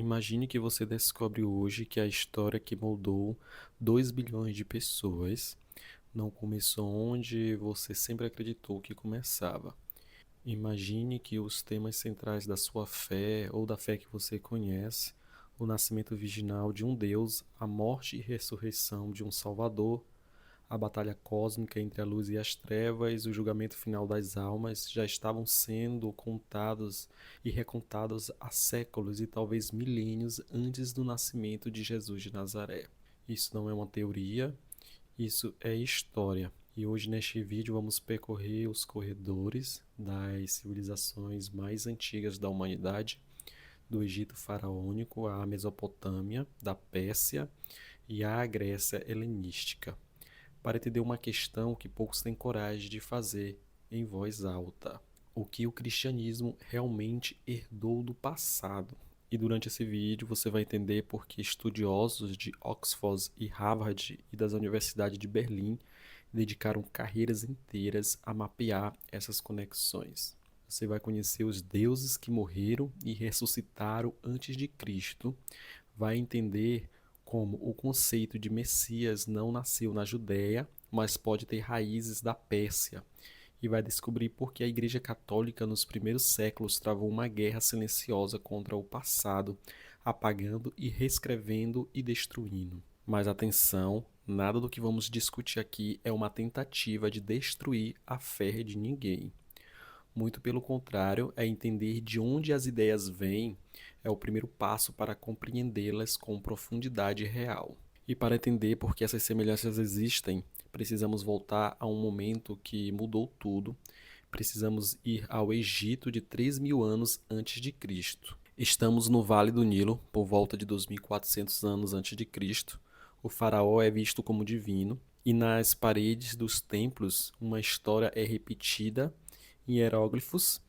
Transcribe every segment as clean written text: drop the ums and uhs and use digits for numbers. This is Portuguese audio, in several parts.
Imagine que você descobre hoje que a história que moldou 2 bilhões de pessoas não começou onde você sempre acreditou que começava. Imagine que os temas centrais da sua fé ou da fé que você conhece, o nascimento virginal de um Deus, a morte e ressurreição de um Salvador, a batalha cósmica entre a luz e as trevas, o julgamento final das almas já estavam sendo contados e recontados há séculos e talvez milênios antes do nascimento de Jesus de Nazaré. Isso não é uma teoria, isso é história. E hoje neste vídeo vamos percorrer os corredores das civilizações mais antigas da humanidade, do Egito faraônico à Mesopotâmia, da Pérsia e à Grécia helenística, para entender uma questão que poucos têm coragem de fazer em voz alta: o que o cristianismo realmente herdou do passado. E durante esse vídeo você vai entender por que estudiosos de Oxford e Harvard e das universidades de Berlim dedicaram carreiras inteiras a mapear essas conexões. Você vai conhecer os deuses que morreram e ressuscitaram antes de Cristo, vai entender como o conceito de Messias não nasceu na Judéia, mas pode ter raízes da Pérsia, e vai descobrir por que a Igreja Católica nos primeiros séculos travou uma guerra silenciosa contra o passado, apagando e reescrevendo e destruindo. Mas atenção, nada do que vamos discutir aqui é uma tentativa de destruir a fé de ninguém. Muito pelo contrário, é entender de onde as ideias vêm é o primeiro passo para compreendê-las com profundidade real. E para entender por que essas semelhanças existem, precisamos voltar a um momento que mudou tudo. Precisamos ir ao Egito de 3.000 anos antes de Cristo. Estamos no Vale do Nilo, por volta de 2.400 anos antes de Cristo. O faraó é visto como divino e nas paredes dos templos uma história é repetida em hieróglifos,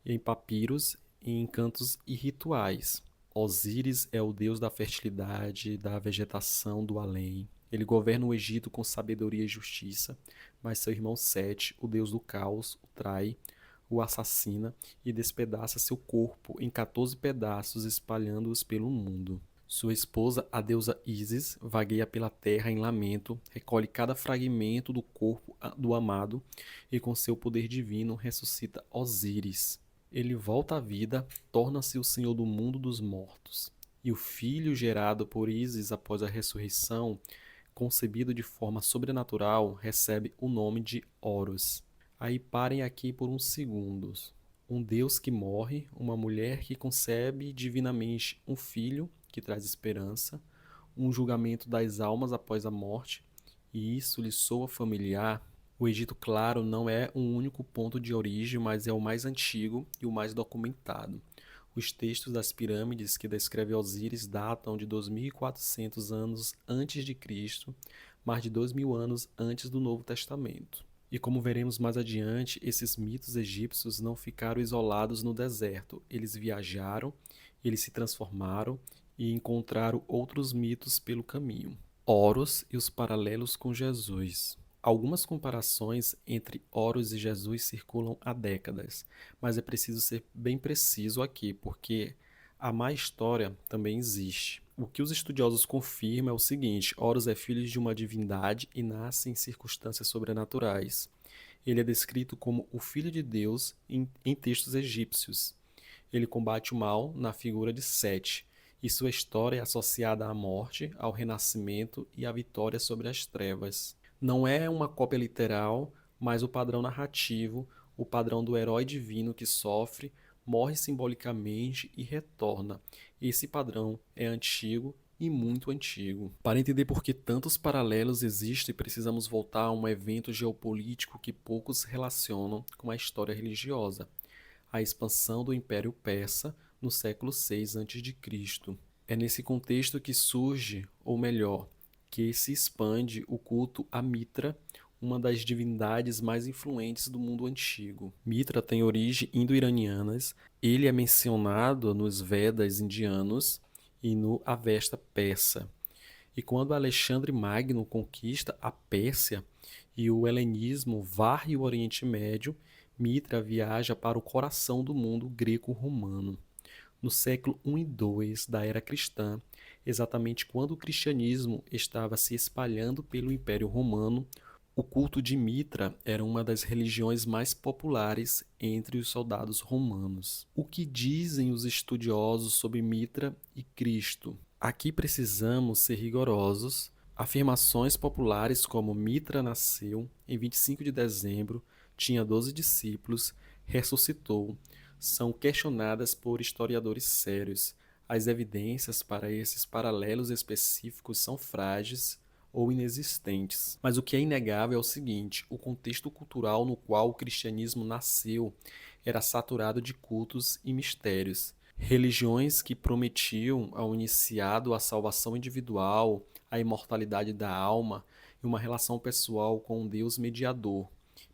em papiros, em encantos e rituais. Osíris é o deus da fertilidade, da vegetação do além. Ele governa o Egito com sabedoria e justiça, mas seu irmão Sete, o deus do caos, o trai, o assassina e despedaça seu corpo em 14 pedaços, espalhando-os pelo mundo. Sua esposa, a deusa Ísis, vagueia pela terra em lamento, recolhe cada fragmento do corpo do amado e com seu poder divino ressuscita Osíris. Ele volta à vida, torna-se o senhor do mundo dos mortos. E o filho gerado por Ísis após a ressurreição, concebido de forma sobrenatural, recebe o nome de Horus. Aí parem aqui por uns segundos. Um Deus que morre, uma mulher que concebe divinamente um filho que traz esperança, um julgamento das almas após a morte, e isso lhe soa familiar. O Egito, claro, não é um único ponto de origem, mas é o mais antigo e o mais documentado. Os textos das pirâmides que descrevem Osíris datam de 2.400 anos antes de Cristo, mais de 2.000 anos antes do Novo Testamento. E como veremos mais adiante, esses mitos egípcios não ficaram isolados no deserto. Eles viajaram, eles se transformaram e encontraram outros mitos pelo caminho. Horus e os paralelos com Jesus. Algumas comparações entre Horus e Jesus circulam há décadas, mas é preciso ser bem preciso aqui, porque a má história também existe. O que os estudiosos confirmam é o seguinte: Horus é filho de uma divindade e nasce em circunstâncias sobrenaturais. Ele é descrito como o Filho de Deus em textos egípcios. Ele combate o mal na figura de Sete, e sua história é associada à morte, ao renascimento e à vitória sobre as trevas. Não é uma cópia literal, mas o padrão narrativo, o padrão do herói divino que sofre, morre simbolicamente e retorna. Esse padrão é antigo e muito antigo. Para entender por que tantos paralelos existem, precisamos voltar a um evento geopolítico que poucos relacionam com a história religiosa: a expansão do Império Persa no século VI a.C. É nesse contexto que surge, ou melhor, que se expande o culto a Mitra, uma das divindades mais influentes do mundo antigo. Mitra tem origem indo-iranianas, ele é mencionado nos Vedas indianos e no Avesta persa. E quando Alexandre Magno conquista a Pérsia e o helenismo varre o Oriente Médio, Mitra viaja para o coração do mundo greco-romano. no século I e II da era cristã, exatamente quando o cristianismo estava se espalhando pelo Império Romano. O culto de Mitra era uma das religiões mais populares entre os soldados romanos. O que dizem os estudiosos sobre Mitra e Cristo? Aqui precisamos ser rigorosos. Afirmações populares como Mitra nasceu em 25 de dezembro, tinha 12 discípulos, ressuscitou, são questionadas por historiadores sérios. As evidências para esses paralelos específicos são frágeis ou inexistentes. Mas o que é inegável é o seguinte: o contexto cultural no qual o cristianismo nasceu era saturado de cultos e mistérios. Religiões que prometiam ao iniciado a salvação individual, a imortalidade da alma e uma relação pessoal com um Deus mediador.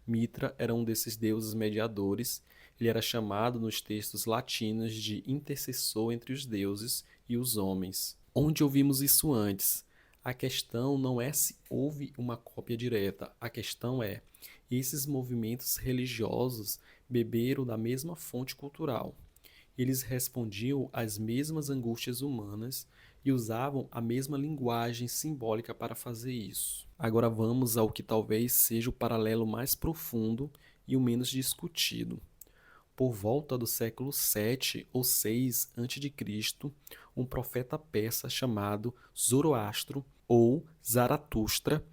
Mitra era um desses deuses mediadores. Ele era chamado nos textos latinos de intercessor entre os deuses e os homens. Onde ouvimos isso antes? A questão não é se houve uma cópia direta, a questão é: esses movimentos religiosos beberam da mesma fonte cultural. Eles respondiam às mesmas angústias humanas e usavam a mesma linguagem simbólica para fazer isso. Agora vamos ao que talvez seja o paralelo mais profundo e o menos discutido. Por volta do século 7 ou 6 a.C., um profeta persa chamado Zoroastro ou Zaratustra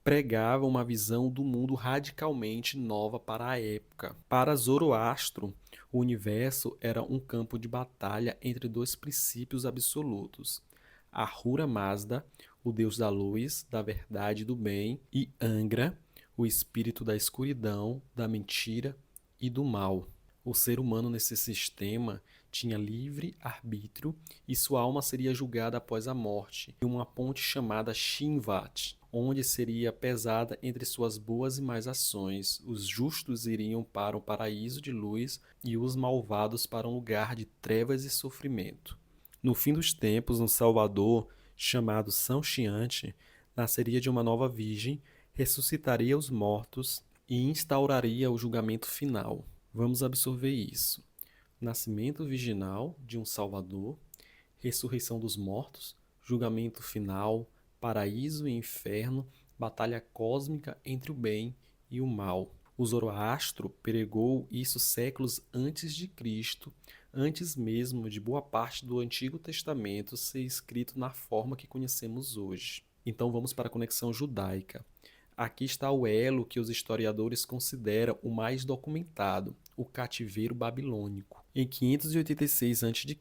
pregava uma visão do mundo radicalmente nova para a época. Para Zoroastro, o universo era um campo de batalha entre dois princípios absolutos: Ahura Mazda, o deus da luz, da verdade e do bem, e Angra, o espírito da escuridão, da mentira e do mal. O ser humano nesse sistema tinha livre arbítrio e sua alma seria julgada após a morte, em uma ponte chamada Shinvat, onde seria pesada entre suas boas e más ações. Os justos iriam para um paraíso de luz e os malvados para um lugar de trevas e sofrimento. No fim dos tempos, um Salvador, chamado São Chiante, nasceria de uma nova virgem, ressuscitaria os mortos e instauraria o julgamento final. Vamos absorver isso: nascimento virginal de um Salvador, ressurreição dos mortos, julgamento final, paraíso e inferno, batalha cósmica entre o bem e o mal. O Zoroastro pregou isso séculos antes de Cristo, antes mesmo de boa parte do Antigo Testamento ser escrito na forma que conhecemos hoje. Então vamos para a conexão judaica. Aqui está o elo que os historiadores consideram o mais documentado: o cativeiro babilônico. Em 586 a.C.,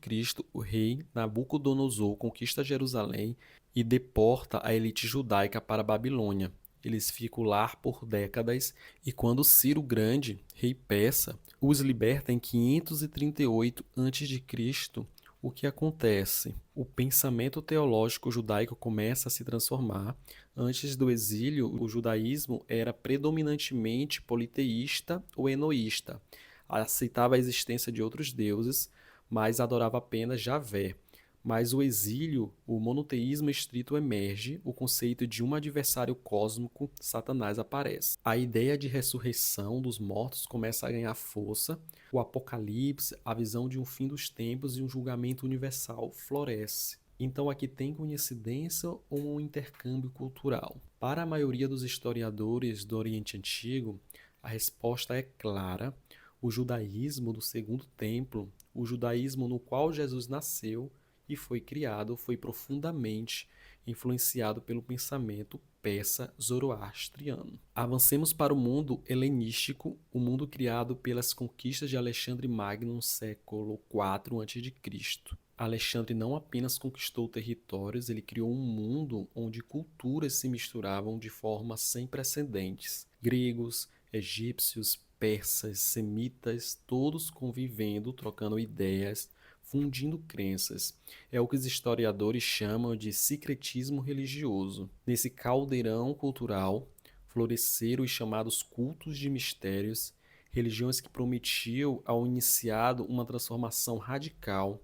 o rei Nabucodonosor conquista Jerusalém e deporta a elite judaica para a Babilônia. Eles ficam lá por décadas e quando Ciro Grande, rei persa, os liberta em 538 a.C., o que acontece? O pensamento teológico judaico começa a se transformar. Antes do exílio, o judaísmo era predominantemente politeísta ou enoísta. Aceitava a existência de outros deuses, mas adorava apenas Javé. Mas o exílio, o monoteísmo estrito emerge, o conceito de um adversário cósmico, Satanás, aparece. A ideia de ressurreição dos mortos começa a ganhar força, o apocalipse, a visão de um fim dos tempos e um julgamento universal floresce. Então aqui tem coincidência ou um intercâmbio cultural? Para a maioria dos historiadores do Oriente Antigo, a resposta é clara: o judaísmo do Segundo Templo, o judaísmo no qual Jesus nasceu e foi criado, foi profundamente influenciado pelo pensamento persa zoroastriano. Avancemos para o mundo helenístico, o mundo criado pelas conquistas de Alexandre Magno no século IV a.C. Alexandre não apenas conquistou territórios, ele criou um mundo onde culturas se misturavam de forma sem precedentes. Gregos, egípcios, persas, semitas, todos convivendo, trocando ideias, fundindo crenças. É o que os historiadores chamam de sincretismo religioso. Nesse caldeirão cultural, floresceram os chamados cultos de mistérios, religiões que prometiam ao iniciado uma transformação radical,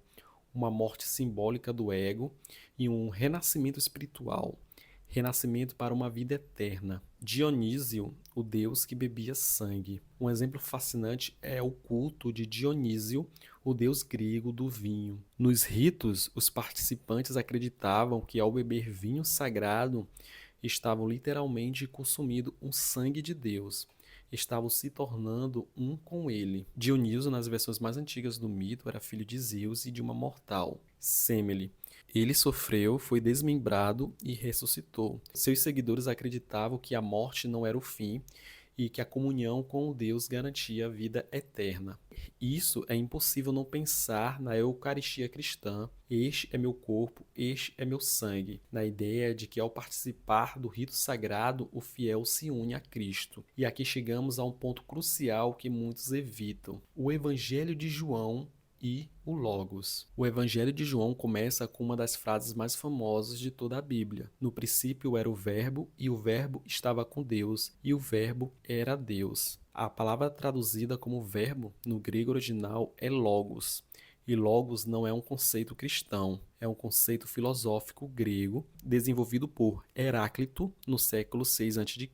uma morte simbólica do ego e um renascimento espiritual, renascimento para uma vida eterna. Dionísio, o deus que bebia sangue. Um exemplo fascinante é o culto de Dionísio, o deus grego do vinho. Nos ritos, os participantes acreditavam que ao beber vinho sagrado, estavam literalmente consumindo um sangue de Deus. Estavam se tornando um com ele. Dioniso, nas versões mais antigas do mito, era filho de Zeus e de uma mortal, Semele. Ele sofreu, foi desmembrado e ressuscitou. Seus seguidores acreditavam que a morte não era o fim e que a comunhão com o Deus garantia a vida eterna. Isso é impossível não pensar na Eucaristia cristã. Este é meu corpo, este é meu sangue, na ideia de que ao participar do rito sagrado, o fiel se une a Cristo. E aqui chegamos a um ponto crucial que muitos evitam. O Evangelho de João e o Logos. O Evangelho de João começa com uma das frases mais famosas de toda a Bíblia. No princípio era o Verbo, e o Verbo estava com Deus, e o Verbo era Deus. A palavra traduzida como verbo no grego original é logos. E logos não é um conceito cristão, é um conceito filosófico grego desenvolvido por Heráclito no século 6 a.C.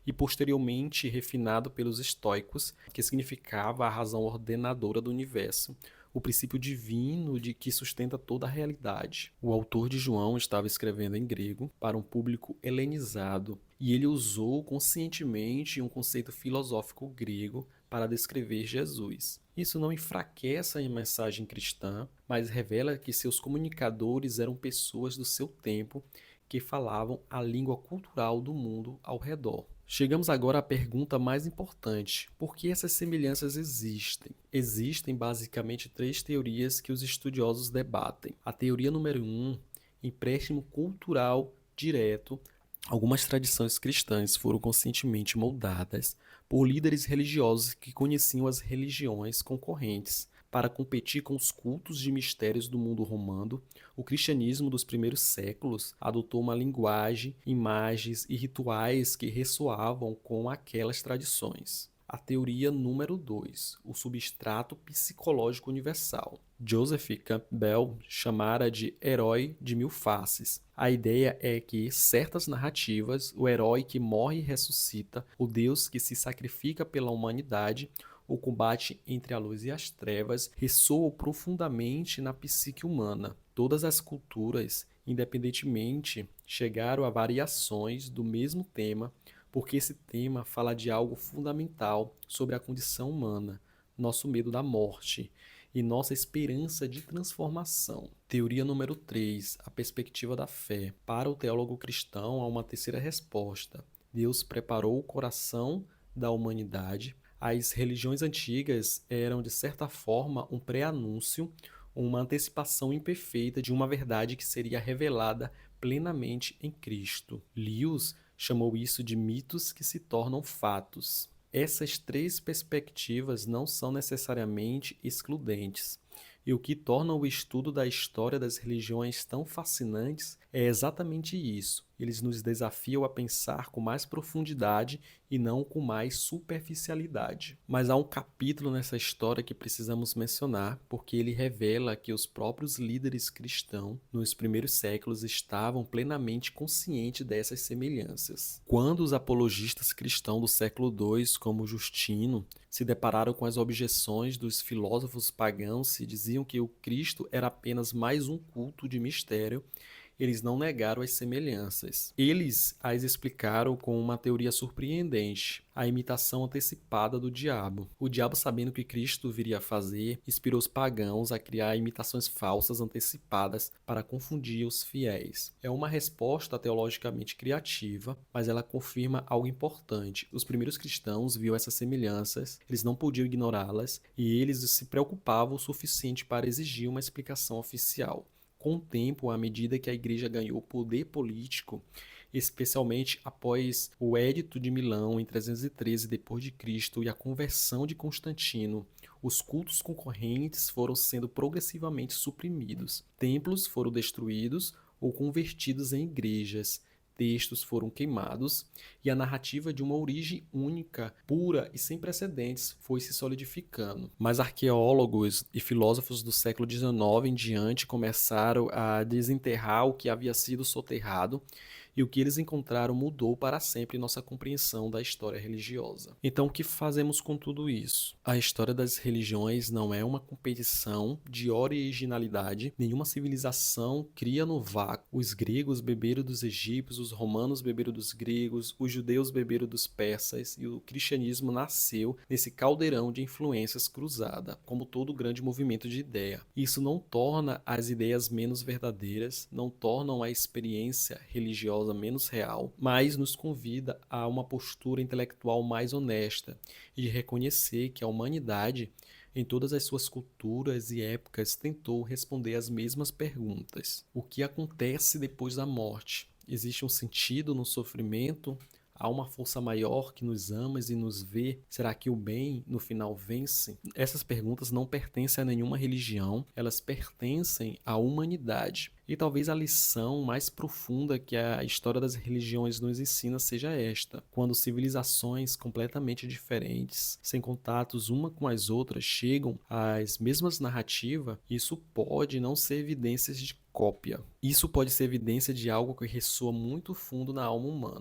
e posteriormente refinado pelos estoicos, que significava a razão ordenadora do universo, o princípio divino de que sustenta toda a realidade. O autor de João estava escrevendo em grego para um público helenizado e ele usou conscientemente um conceito filosófico grego para descrever Jesus. Isso não enfraquece a mensagem cristã, mas revela que seus comunicadores eram pessoas do seu tempo que falavam a língua cultural do mundo ao redor. Chegamos agora à pergunta mais importante: por que essas semelhanças existem? Existem basicamente três teorias que os estudiosos debatem. A teoria número 1, empréstimo cultural direto. Algumas tradições cristãs foram conscientemente moldadas por líderes religiosos que conheciam as religiões concorrentes. Para competir com os cultos de mistérios do mundo romano, o cristianismo dos primeiros séculos adotou uma linguagem, imagens e rituais que ressoavam com aquelas tradições. A teoria número 2, o substrato psicológico universal. Joseph Campbell chamara de herói de mil faces. A ideia é que certas narrativas, o herói que morre e ressuscita, o Deus que se sacrifica pela humanidade, o combate entre a luz e as trevas, ressoam profundamente na psique humana. Todas as culturas, independentemente, chegaram a variações do mesmo tema, porque esse tema fala de algo fundamental sobre a condição humana, nosso medo da morte e nossa esperança de transformação. Teoria número 3, a perspectiva da fé. Para o teólogo cristão, há uma terceira resposta. Deus preparou o coração da humanidade. As religiões antigas eram, de certa forma, um pré-anúncio, uma antecipação imperfeita de uma verdade que seria revelada plenamente em Cristo. Lewis chamou isso de mitos que se tornam fatos. Essas três perspectivas não são necessariamente excludentes. E o que torna o estudo da história das religiões tão fascinantes é exatamente isso. Eles nos desafiam a pensar com mais profundidade e não com mais superficialidade. Mas há um capítulo nessa história que precisamos mencionar, porque ele revela que os próprios líderes cristãos, nos primeiros séculos, estavam plenamente conscientes dessas semelhanças. Quando os apologistas cristãos do século II, como Justino, se depararam com as objeções dos filósofos pagãos que diziam que o Cristo era apenas mais um culto de mistério, eles não negaram as semelhanças. Eles as explicaram com uma teoria surpreendente, a imitação antecipada do diabo. O diabo, sabendo o que Cristo viria a fazer, inspirou os pagãos a criar imitações falsas antecipadas para confundir os fiéis. É uma resposta teologicamente criativa, mas ela confirma algo importante. Os primeiros cristãos viam essas semelhanças, eles não podiam ignorá-las, e eles se preocupavam o suficiente para exigir uma explicação oficial. Com o tempo, à medida que a igreja ganhou poder político, especialmente após o Edito de Milão em 313 d.C. e a conversão de Constantino, os cultos concorrentes foram sendo progressivamente suprimidos. Templos foram destruídos ou convertidos em igrejas. Textos foram queimados e a narrativa de uma origem única, pura e sem precedentes foi se solidificando. Mas arqueólogos e filósofos do século XIX em diante começaram a desenterrar o que havia sido soterrado e o que eles encontraram mudou para sempre nossa compreensão da história religiosa. Então, o que fazemos com tudo isso? A história das religiões não é uma competição de originalidade, nenhuma civilização cria no vácuo. Os gregos beberam dos egípcios, os romanos beberam dos gregos, os judeus beberam dos persas e o cristianismo nasceu nesse caldeirão de influências cruzada, como todo grande movimento de ideia. Isso não torna as ideias menos verdadeiras, não tornam a experiência religiosa menos real, mas nos convida a uma postura intelectual mais honesta e de reconhecer que a humanidade, em todas as suas culturas e épocas, tentou responder as mesmas perguntas. O que acontece depois da morte? Existe um sentido no sofrimento? Há uma força maior que nos ama e nos vê? Será que o bem no final vence? Essas perguntas não pertencem a nenhuma religião, elas pertencem à humanidade. E talvez a lição mais profunda que a história das religiões nos ensina seja esta: quando civilizações completamente diferentes, sem contatos uma com as outras, chegam às mesmas narrativas, isso pode não ser evidências de cópia. Isso pode ser evidência de algo que ressoa muito fundo na alma humana.